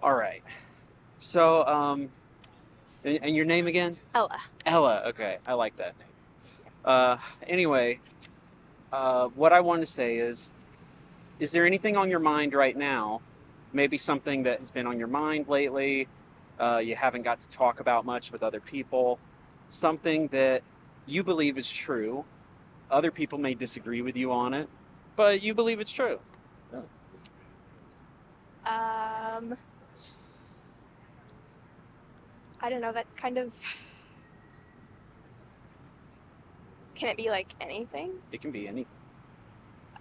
All right. So, and your name again? Ella. Ella. Okay, I like that name. Anyway, what I want to say is there anything on your mind right now? Maybe something that has been on your mind lately, you haven't got to talk about much with other people, something that you believe is true. Other people may disagree with you on it, but you believe it's true. Yeah. Um, I don't know. That's kind of. Can it be like anything? It can be anything.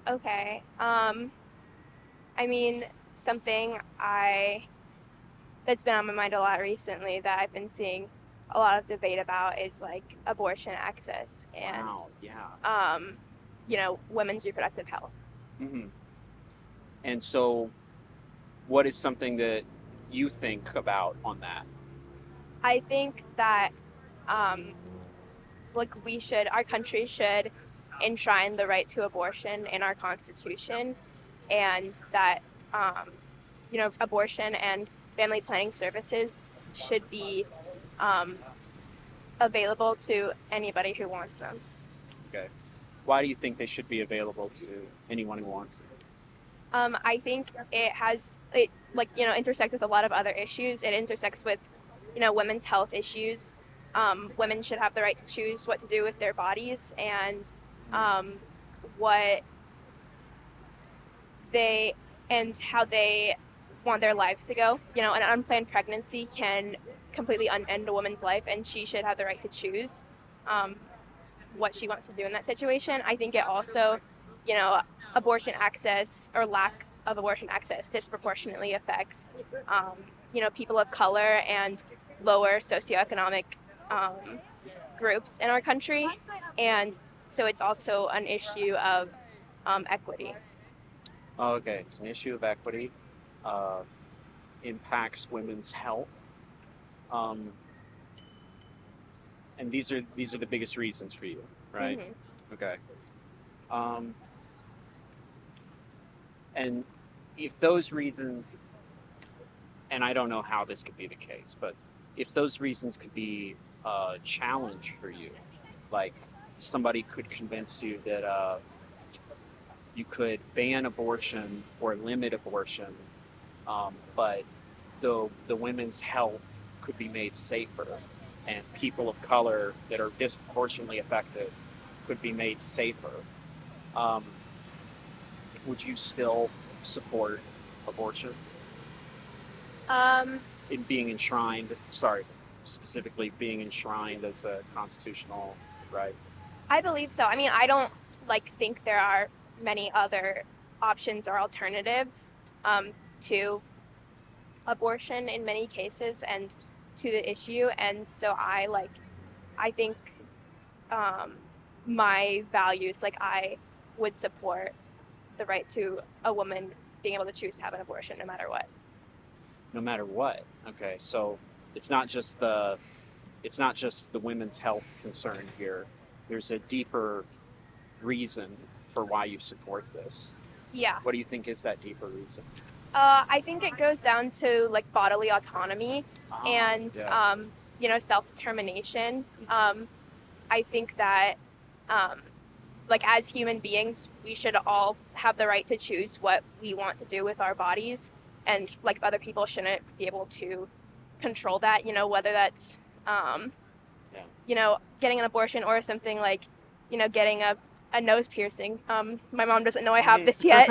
Okay. I mean, something I that's been on my mind a lot recently that I've been seeing a lot of debate about is like abortion access and Wow. Yeah. um, women's reproductive health. hmm And so, what is something that you think about on that? I think that um, like our country should enshrine the right to abortion in our constitution, and that um, abortion and family planning services should be um, available to anybody who wants them. Okay. Why do you think they should be available to anyone who wants them? I think it like intersects with a lot of other issues. It intersects with women's health issues. Women should have the right to choose what to do with their bodies and um, what they and how they want their lives to go. An unplanned pregnancy can completely end a woman's life, and she should have the right to choose um, what she wants to do in that situation. I think it also, you know, abortion access or lack of abortion access disproportionately affects, people of color and lower socioeconomic um, groups in our country. And so it's also an issue of equity. Oh, okay, it's an issue of equity, uh, impacts women's health, um, and these are the biggest reasons for you, right? Mm-hmm. Okay. Um, and if those reasons, and I don't know how this could be the case, but if those reasons could be a challenge for you, like somebody could convince you that you could ban abortion or limit abortion, but the women's health could be made safer, and people of color that are disproportionately affected could be made safer. Um, would you still support abortion Um, in being enshrined? Sorry, specifically being enshrined as a constitutional right. I believe so. I mean, I don't think there are many other options or alternatives to abortion in many cases and to the issue, and so I think um, my values, I would support the right to a woman being able to choose to have an abortion no matter what. No matter what. Okay, so it's not just the it's not just the women's health concern here. There's a deeper reason for why you support this. Yeah. What do you think is that deeper reason? I think it goes down to bodily autonomy Ah, and yeah. self-determination. I think that um, as human beings, we should all have the right to choose what we want to do with our bodies, and other people shouldn't be able to control that. Whether that's um, Yeah. getting an abortion or something like getting a nose piercing. My mom doesn't know I have Mhm. this yet.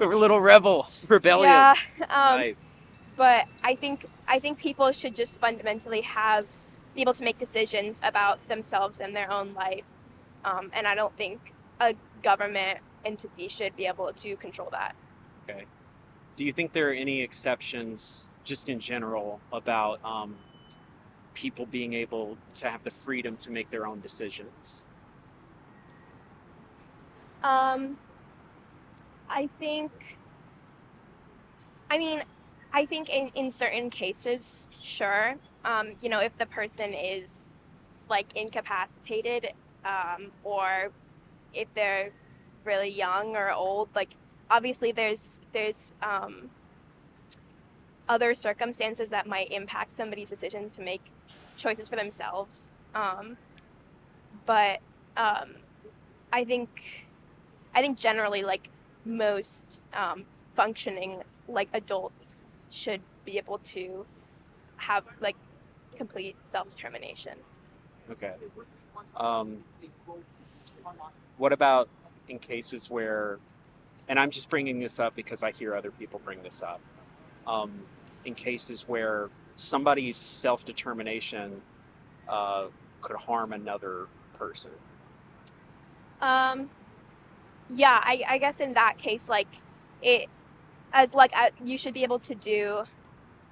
A little rebellion. Yeah. Um, Nice. but I think people should just fundamentally be able to make decisions about themselves and their own life. And I don't think a government entity should be able to control that. Okay. Do you think there are any exceptions, just in general, about people being able to have the freedom to make their own decisions? Um, I think, I mean, I think in certain cases, sure. If the person is incapacitated, or if they're really young or old, obviously there's other circumstances that might impact somebody's decision to make choices for themselves. But I think generally, like, most functioning, like, adults should be able to have, like, complete self-determination. Okay. What about in cases where, and I'm just bringing this up because I hear other people bring this up, in cases where somebody's self-determination could harm another person? Yeah, I guess in that case, like, it you should be able to do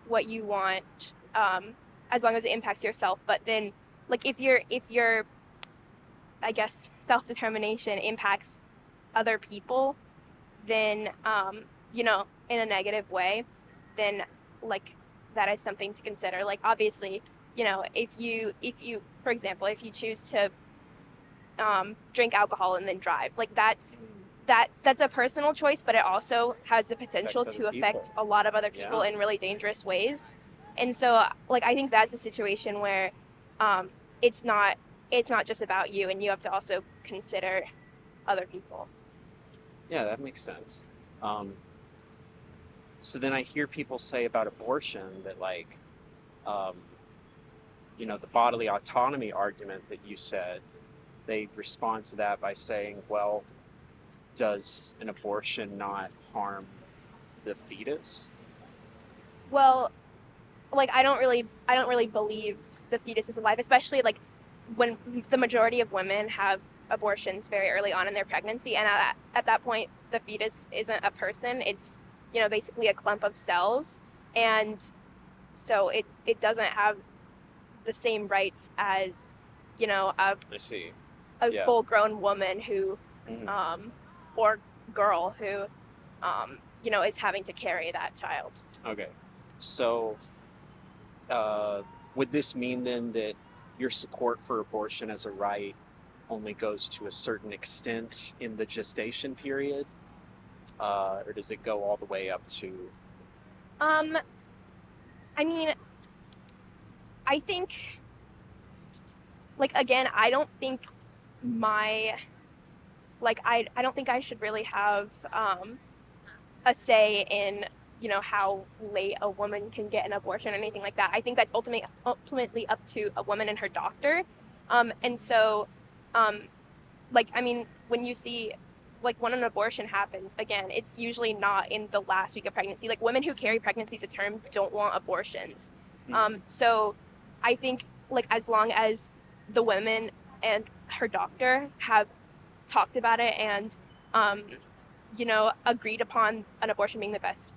what you want, as long as it impacts yourself. But then, like, if your I guess self-determination impacts other people, then in a negative way, then, like, that is something to consider. Like, obviously, if you for example, if you choose to drink alcohol and then drive, like, that's a personal choice, but it also has the potential to affect a lot of other people in really dangerous ways. And so, like, I think that's a situation where it's not just about you, and you have to also consider other people. Yeah, that makes sense. So then I hear people say about abortion that, like, um, the bodily autonomy argument that you said, they respond to that by saying, well, does an abortion not harm the fetus? Well, like, I don't really believe the fetus is alive, especially, like, when the majority of women have abortions very early on in their pregnancy, and at that point the fetus isn't a person. It's basically a clump of cells, and so it doesn't have the same rights as I see. a full-grown woman who Mm-hmm. or girl who is having to carry that child. Okay. So would this mean then that your support for abortion as a right only goes to a certain extent in the gestation period? Or does it go all the way up to? I mean, I think, like, again, I don't think I don't think I should really have a say in how late a woman can get an abortion or anything like that. I think that's ultimately up to a woman and her doctor. And so, like, I mean, when you see, like, when an abortion happens, again, it's usually not in the last week of pregnancy. Like, women who carry pregnancies to term don't want abortions. So I think, like, as long as the woman and her doctor have talked about it and agreed upon an abortion being the best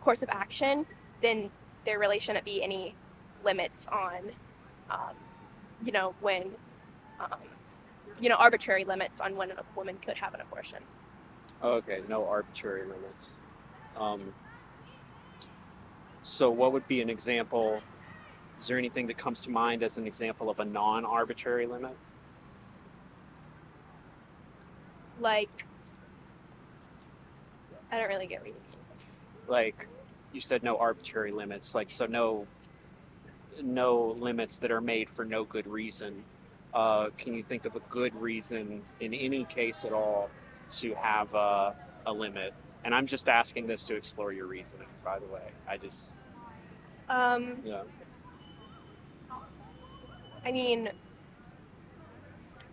course of action, then there really shouldn't be any limits on when arbitrary limits on when a woman could have an abortion. Okay, no arbitrary limits. So what would be an example? Is there anything that comes to mind as an example of a non-arbitrary limit? Like, I don't really get what you mean. Like, you said no arbitrary limits, like, so no limits that are made for no good reason. Can you think of a good reason in any case at all to have a limit? And I'm just asking this to explore your reasoning, by the way. Yeah. I mean,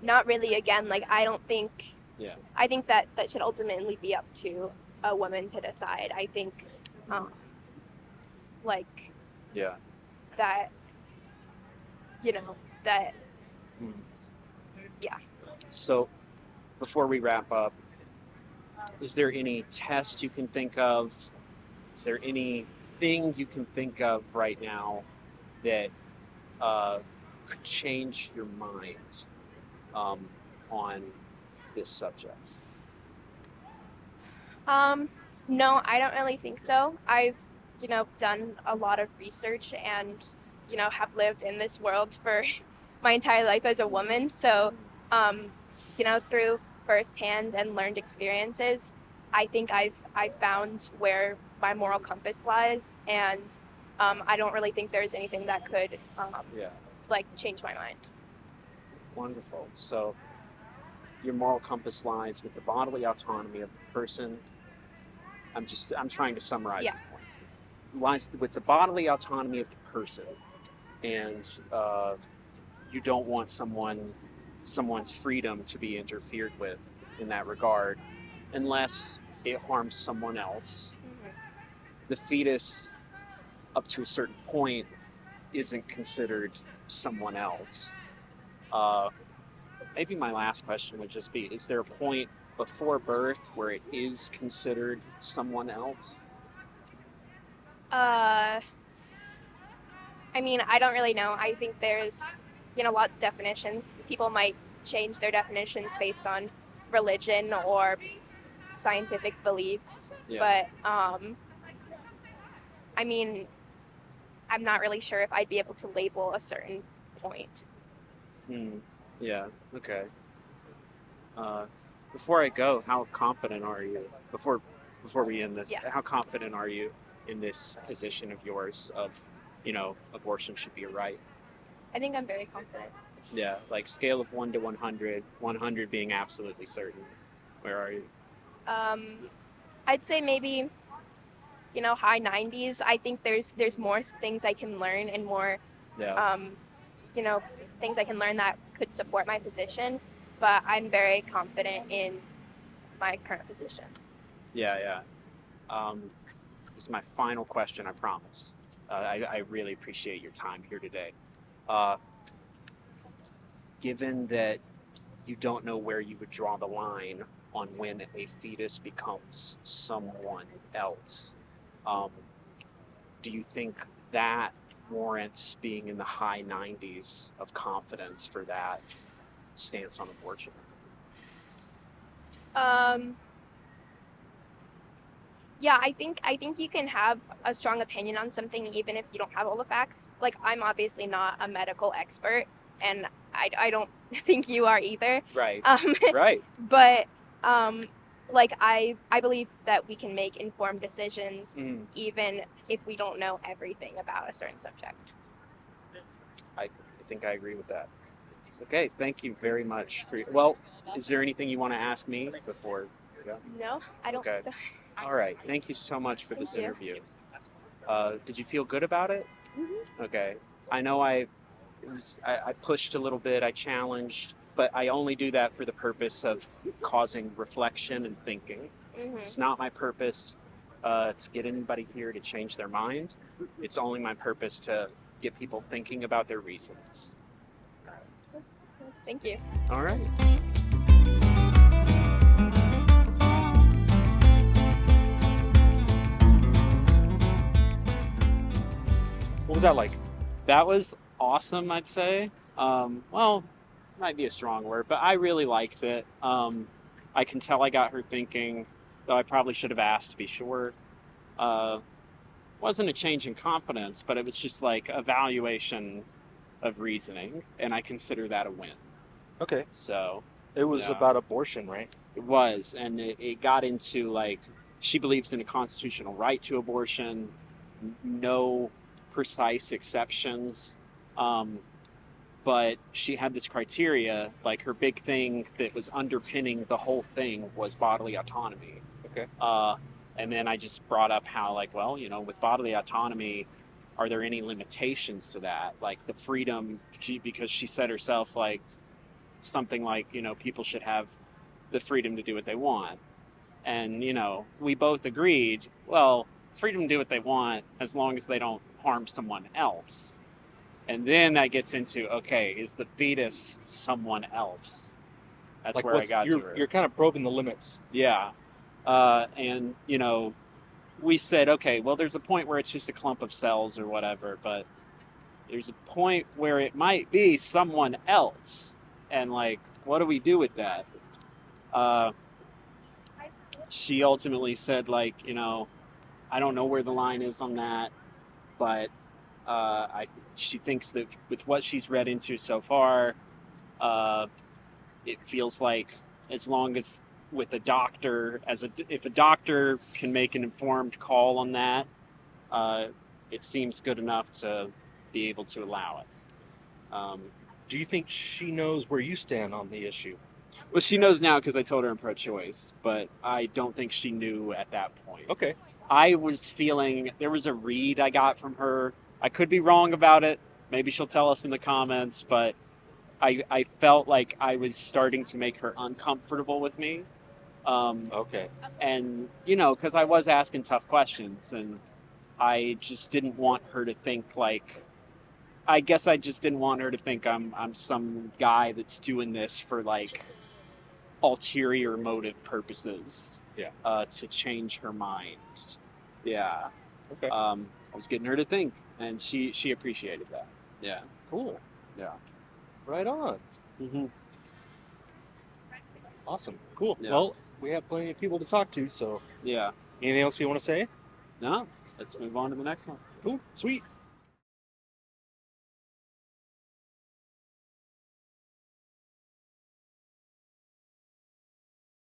not really. Again, like, I don't think. Yeah. I think that should ultimately be up to a woman to decide. I think, like. Yeah. That. That. Yeah. So, before we wrap up, is there any test you can think of? Is there anything you can think of right now that could change your mind on this subject? No, I don't really think so. I've, done a lot of research and, have lived in this world for my entire life as a woman. So, through firsthand and learned experiences, I think I've found where my moral compass lies, and I don't really think there's anything that could Yeah. like change my mind. Wonderful. So your moral compass lies with the bodily autonomy of the person. I'm trying to summarize Yeah. the point. Lies with the bodily autonomy of the person, and you don't want someone's freedom to be interfered with in that regard, unless it harms someone else. The fetus, up to a certain point, isn't considered someone else. Maybe my last question would just be, is there a point before birth where it is considered someone else? I mean, I don't really know. I think there's, lots of definitions. People might change their definitions based on religion or scientific beliefs. Yeah. But I mean, I'm not really sure if I'd be able to label a certain point. Yeah, okay. Before I go, how confident are you? Before we end this, Yeah. how confident are you in this position of yours of, abortion should be a right? I think I'm very confident. Yeah, like scale of 1 to 100, 100 being absolutely certain. Where are you? I'd say maybe, high 90s. I think there's more things I can learn and more, Yeah. Things I can learn that could support my position. But I'm very confident in my current position. Yeah. This is my final question, I promise. I really appreciate your time here today. Given that you don't know where you would draw the line on when a fetus becomes someone else, do you think that warrants being in the high 90s of confidence for that stance on abortion? Yeah, I think you can have a strong opinion on something even if you don't have all the facts. Like, I'm obviously not a medical expert, and I don't think you are either. Right. Right. But like, I believe that we can make informed decisions even if we don't know everything about a certain subject. I think I agree with that. Okay, thank you very much. Well, is there anything you want to ask me before we go? No, I don't think so. All right, thank you so much for this Thank you. interview. Did you feel good about it? Mm-hmm. Okay. I know I pushed a little bit, I challenged, but I only do that for the purpose of causing reflection and thinking. Mm-hmm. It's not my purpose to get anybody here to change their mind. It's only my purpose to get people thinking about their reasons. Thank you. All right. What was that like? That was awesome, I'd say. Well, might be a strong word, but I really liked it. I can tell I got her thinking, though I probably should have asked to be sure. Wasn't a change in confidence, but it was just like evaluation of reasoning, and I consider that a win. Okay. So it was about abortion, right? It was, and it got into like she believes in a constitutional right to abortion, no precise exceptions, but she had this criteria, like her big thing that was underpinning the whole thing was bodily autonomy. Okay. And then I just brought up how, like, well, with bodily autonomy, are there any limitations to that? Like the freedom, because she said herself, like, something like, people should have the freedom to do what they want. And, we both agreed, well, freedom to do what they want as long as they don't harm someone else. And then that gets into, okay, is the fetus someone else? That's like where I got to her. You're kind of probing the limits. Yeah. And, we said, okay, well, there's a point where it's just a clump of cells or whatever, but there's a point where it might be someone else. And, like, what do we do with that? She ultimately said, like, I don't know where the line is on that, but she thinks that with what she's read into so far, it feels like as long as with a doctor, if a doctor can make an informed call on that, it seems good enough to be able to allow it. Do you think she knows where you stand on the issue? Well, she knows now because I told her I'm pro-choice, but I don't think she knew at that point. Okay. I was feeling there was a read I got from her. I could be wrong about it. Maybe she'll tell us in the comments, but I felt like I was starting to make her uncomfortable with me. Okay. And, you know, because I was asking tough questions, and I just didn't want her to think like, I guess I just didn't want her to think I'm some guy that's doing this for like ulterior motive purposes. Yeah. To change her mind. Yeah. Okay. I was getting her to think, and she appreciated that. Yeah. Cool. Yeah. Right on. Mm-hmm. Awesome. Cool. Yeah. Well, we have plenty of people to talk to, so Yeah. anything else you want to say? No. Let's move on to the next one. Cool. Sweet.